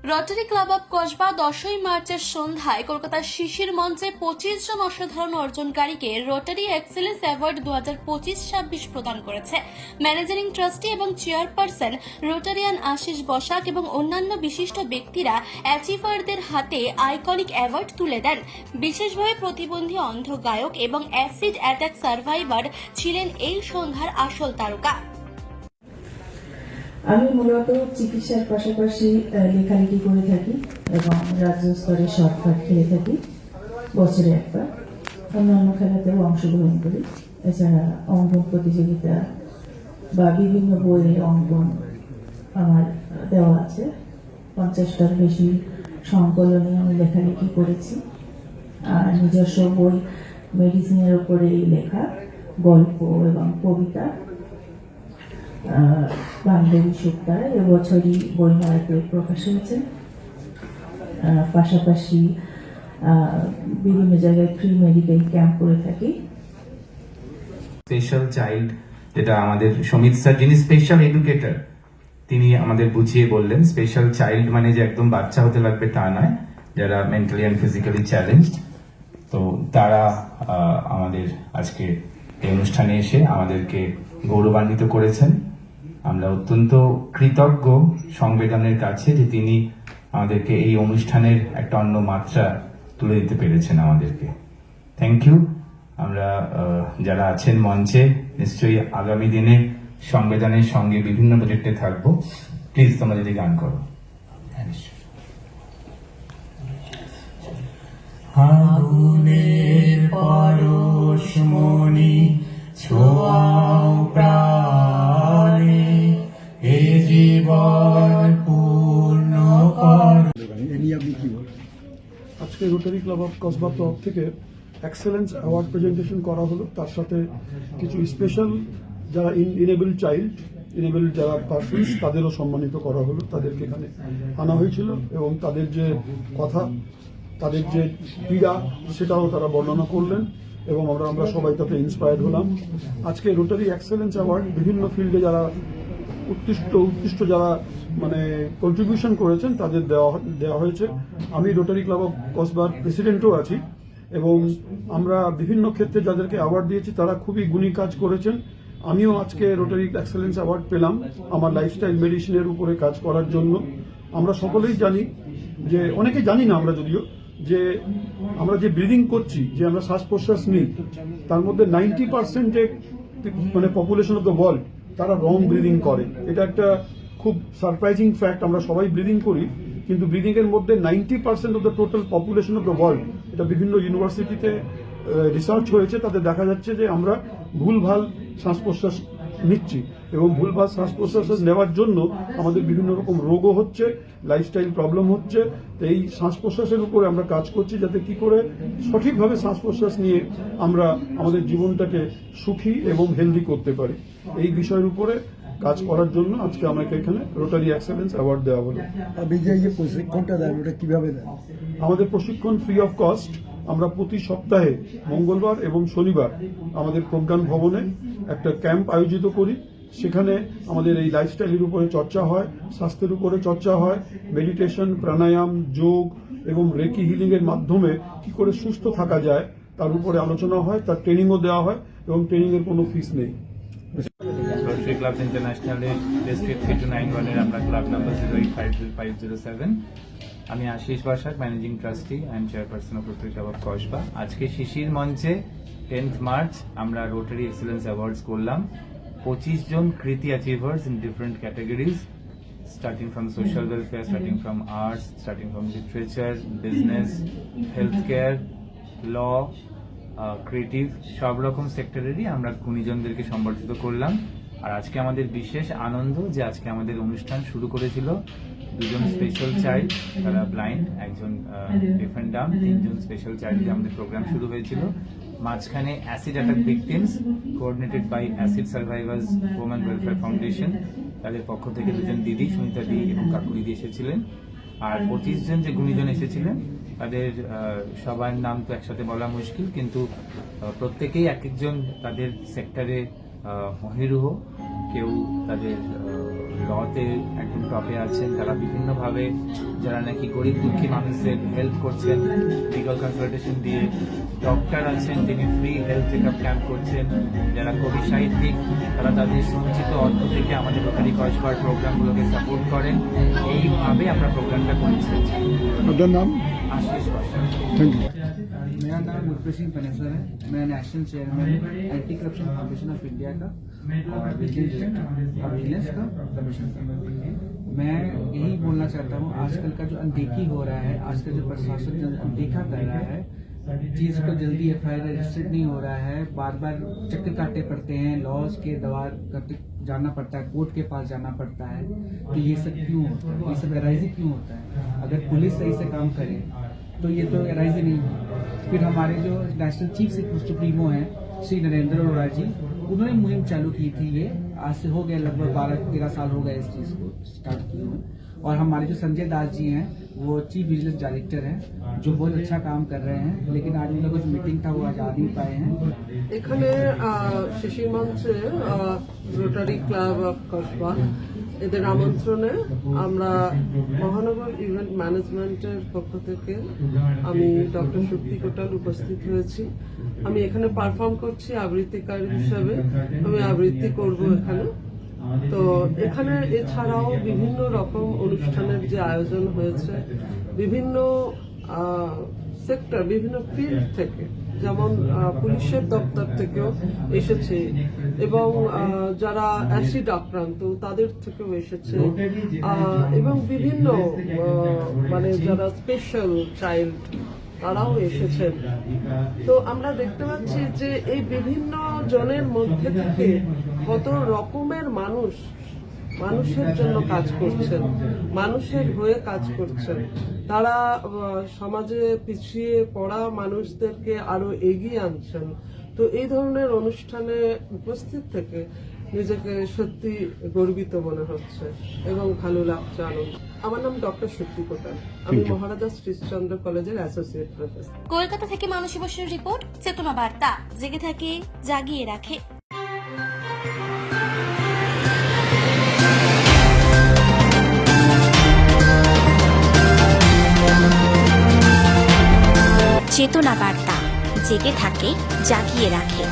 Rotary club of Kasba 10ই মার্চের সন্ধ্যায় কলকাতার শিশির মঞ্চে 25 জন অসাধারণ অর্জনকারীকে রটারি এক্সেলেন্স অ্যাওয়ার্ড 2025-26 প্রদান করেছে। ম্যানেজিং ট্রাস্টি এবং চেয়ারপারসন রোটারিয়ান আশিস বসাক এবং অন্যান্য বিশিষ্ট ব্যক্তিরা অ্যাচিভারদের হাতে আইকনিক অ্যাওয়ার্ড তুলে দেন। বিশেষভাবে প্রতিবন্ধী অন্ধ গায়ক এবং অ্যাসিড অ্যাটাক সার্ভাইভার ছিলেন এই সন্ধ্যার আসল তারকা। আমি মূলত চিকিৎসার পাশাপাশি লেখালেখি করে থাকি এবং রাজ্য স্তরে শর্টকাট খেলে থাকি বছরে একবার। অন্যান্য খেলাতেও অংশগ্রহণ করি। এছাড়া অঙ্কন প্রতিযোগিতা বা বিভিন্ন বইয়ে অঙ্কন আমার দেওয়া আছে। 50টার বেশি সংকলনে আমি লেখালেখি করেছি। আর নিজস্ব বই মেডিসিনের উপরেই লেখা গল্প এবং কবিতা বান্ধবী সুক্তায় এবছরই বইমেলাতে প্রকাশ হয়েছে। পাশাপাশি বিভিন্ন জায়গায় ফ্রি মেডিকেল ক্যাম্প করে থাকি। স্পেশাল চাইল্ড, যেটা আমাদের সমিত স্যার যিনি স্পেশাল এডুকেটর, তিনি আমাদের বুঝিয়ে বললেন স্পেশাল চাইল্ড মানে যে একদম বাচ্চা হতে লাগবে তা নয়, যারা মেন্টালি অ্যান্ড ফিজিক্যালি চ্যালেঞ্জড। তো তারা আমাদের আজকে এই অনুষ্ঠানে এসে আমাদেরকে গৌরবান্বিত করেছেন। আমরা অত্যন্ত কৃতজ্ঞ সংবেদনের কাছে যে তিনি আমাদেরকে এই অনুষ্ঠানের একটা অন্য মাত্রা তুলে দিতে পেরেছেন আমাদেরকে। Thank you. আমরা যারা আছেন মঞ্চে নিশ্চয়ই আগামী দিনে সংবেদনের সঙ্গে বিভিন্ন প্রজেক্টে থাকবো। প্লিজ তোমরা যদি গান করো। আগুনের পরশমণি ছোঁয়াও প্রাণে, এ জীবন পূর্ণ কর। আজকে রোটারি ক্লাব অফ কসবা তরফ থেকে এক্সেলেন্স অ্যাওয়ার্ড প্রেজেন্টেশন করা হলো। তার সাথে কিছু স্পেশাল যারা ইনেবল চাইল্ড, ইনেবল যারা পারসনস, তাদেরও সম্মানিত করা হলো। তাদেরকে এখানে আনা হয়েছিল এবং তাদের যে কথা, তাদের যে পীড়া, সেটাও তারা বর্ণনা করলেন এবং আমরা সবাই তাতে ইন্সপায়ার্ড হলাম। আজকে রোটারি এক্সেলেন্স অ্যাওয়ার্ড বিভিন্ন ফিল্ডে যারা উৎকৃষ্ট যারা মানে কন্ট্রিবিউশন করেছেন তাদের দেওয়া হয়েছে। আমি রোটারি ক্লাব অফ কসবার প্রেসিডেন্টও আছি এবং আমরা বিভিন্ন ক্ষেত্রে যাদেরকে অ্যাওয়ার্ড দিয়েছি তারা খুবই গুণী কাজ করেছেন। আমিও আজকে রোটারি এক্সেলেন্স অ্যাওয়ার্ড পেলাম আমার লাইফস্টাইল মেডিসিনের উপরে কাজ করার জন্য। আমরা সকলেই জানি, যে অনেকে জানি না আমরা যদিও, যে আমরা যে ব্রিদিং করছি, যে আমরা শ্বাস প্রশ্বাস নিই, তার মধ্যে 90% মানে পপুলেশন অফ দ্য ওয়ার্ল্ড তারা রং ব্রিদিং করে। এটা একটা খুব সারপ্রাইজিং ফ্যাক্ট। আমরা সবাই ব্রিদিং করি, কিন্তু ব্রিদিং এর মধ্যে 90% of the total population of the world, এটা বিভিন্ন ইউনিভার্সিটিতে রিসার্চ হয়েছে, তাতে দেখা যাচ্ছে যে আমরা ভুলভাল শ্বাস প্রশ্বাস নিচ্ছি এবং ভুলভাল শ্বাস প্রশ্বাস নেওয়ার জন্য আমাদের বিভিন্ন রকম রোগও হচ্ছে, লাইফস্টাইল প্রবলেম হচ্ছে। তো এই শ্বাস প্রশ্বাসের উপরে আমরা কাজ করছি, যাতে কি করে সঠিকভাবে শ্বাস প্রশ্বাস নিয়ে আমরা আমাদের জীবনটাকে সুখী এবং হেলদি করতে পারি। এই বিষয়ের উপরে কাজ করার জন্য আজকে আমাকে এখানে রোটারি এক্সেলেন্স অ্যাওয়ার্ড দেওয়া হলো। যে প্রশিক্ষণটা দেন ওটা কিভাবে দেন? আমাদের প্রশিক্ষণ ফ্রি অফ কস্ট। আমরা প্রতি সপ্তাহে মঙ্গলবার এবং শনিবার আমাদের প্রজ্ঞান ভবনে একটা ক্যাম্প আয়োজিত করি। সেখানে আমাদের এই লাইফস্টাইলের উপরে চর্চা হয়, স্বাস্থ্যের উপরে চর্চা হয়, মেডিটেশন, প্রাণায়াম, যোগ এবং রেকি হিলিং এর মাধ্যমে কি করে সুস্থ থাকা যায় তার উপরে আলোচনা হয়। তার ট্রেনিংও দেওয়া হয় এবং ট্রেনিং এর কোনো ফিস নেই। রোটারি ক্লাব ইন্টারন্যাশনালে ডিস্ট্রিক্ট 3291 আমরা ক্লাব নাম্বার 0850507। আমি Ashis Basak, managing trustee and chairperson of Rotary club of Kasba. আজকে শিশির মঞ্চে 10th মার্চ আমরা রোটারি এক্সেলেন্স অ্যাওয়ার্ডস করলাম। 25 জন কৃতি achievers in different categories, starting from social welfare, starting from arts, starting from literature, business, healthcare, law, creative, সব রকম সেক্টরেরই আমরা গুণীজনদেরকে সম্বর্ধিত করলাম। আর আজকে আমাদের বিশেষ আনন্দ যে আজকে আমাদের অনুষ্ঠান শুরু করেছিল দুজন স্পেশাল চাইল্ড, তারা ব্লাইন্ড, একজন ডেফ এন্ড ডাম্ব, 3 জন স্পেশাল চাইল্ড দিয়ে আমাদের প্রোগ্রাম শুরু হয়েছিল। মাঝখানে acid attack victims coordinated by acid survivors women welfare foundation, তাদের পক্ষ থেকে 2 জন দিদি, সুনিতা দি এবং কাকুলি দি এসেছিলেন। আর 25 জন যে গুণীজন এসেছিলেন তাদের সবার নাম তো একসাথে বলা মুশকিল, কিন্তু প্রত্যেকেই এক একজন তাদের সেক্টরে মহিরুহ, কেউ তাদের লতে একদম টপে আছেন। তারা বিভিন্নভাবে যারা নাকি গরিব দুঃখী মানুষদের হেল্প করছেন লিগাল কনসালটেশন দিয়ে। ডক্টর আছেন, তিনি free health check up camp করছেন। যারা কবি সাহিত্যিক, তারা তাদের সঞ্চিত অর্থ থেকে আমাদের রোটারি কসবার প্রোগ্রামগুলোকে সাপোর্ট করেন। এইভাবে আমরা প্রোগ্রামটা করেছি। আপনার নাম? আশিস বর্ষা। Thank you. मेरा नाम गुरप्रीत सिंह पनेसर है। मैं national chairman anti corruption foundation of India का और विजिलेंस का कमीशन का। मैं यही बोलना चाहता हूँ, आजकल का जो अनदेखी हो रहा है, आजकल जो प्रशासन अनदेखा कर रहा है, चीज को जल्दी FIR रजिस्टर्ड नहीं हो रहा है, बार बार चक्कर काटने पड़ते हैं, लॉज के दबाव करते जाना पड़ता है, कोर्ट के पास जाना पड़ता है। तो ये सब क्यों होता है? ये सब एराइजी क्यों होता है? अगर पुलिस सही से काम करे तो ये तो एराइजी नहीं होगा। फिर हमारे जो नेशनल चीफ सुप्रीमो हैं श्री नरेंद्र अरोड़ा जी, उन्होंने मुहिम चालू की थी। ये आज से हो गया लगभग 12-13 साल हो गए इस चीज को स्टार्ट किए हुए। और हमारे जो संजय दास जी हैं, वो चीफ विजिलेंस डायरेक्टर हैं, जो बहुत अच्छा काम कर रहे हैं। लेकिन आज उनका कुछ मीटिंग था, वो आज आ नहीं पाए हैं। এখানে শিশির মঞ্চে রোটারি ক্লাব অফ কসবা এদের আমন্ত্রণে আমরা মহানগর ইভেন্ট ম্যানেজমেন্টের পক্ষ থেকে আমি ডক্টর শক্তি কোটাল উপস্থিত হয়েছি। আমি এখানে পারফর্ম করছি আবৃত্তিকার হিসাবে। আমি আবৃত্তি করব এখানে। তো এখানে এছাড়াও বিভিন্ন রকম অনুষ্ঠানের যে আয়োজন হয়েছে, বিভিন্ন সেক্টর, বিভিন্ন ফিল্ড থেকে, যেমন পুলিশের দপ্তর থেকেও এসেছে এবং যারা অ্যাসিড আক্রান্ত তাদের থেকেও এসেছে এবং বিভিন্ন মানে যারা স্পেশাল চাইল্ড তারাও এসেছেন। তো আমরা দেখতে পাচ্ছি যে এই বিভিন্ন জনের মধ্যে থেকে কত রকমের মানুষ মানুষের জন্য কাজ করছেন, মানুষের হয়ে কাজ করছেন। তারা সমাজে পিছিয়ে পড়া মানুষদেরকে আরো এগিয়ে আনছেন। তো এই ধরনের অনুষ্ঠানে উপস্থিত থেকে নিজেকে সত্যি গর্বিত মনে হচ্ছে এবং ভালো লাগছে, আনন্দ। আমার নাম ডক্টর শক্তি কোটাল। আমি মহারাজা শ্রীশচন্দ্র কলেজের অ্যাসোসিয়েট প্রফেসর। কলকাতা থেকে মানসী বসুর রিপোর্ট, চেতনা বার্তা, জেগে থাকে জাগিয়ে রাখে। চেতনা বার্তা, জেগে থাকে জাগিয়ে রাখে।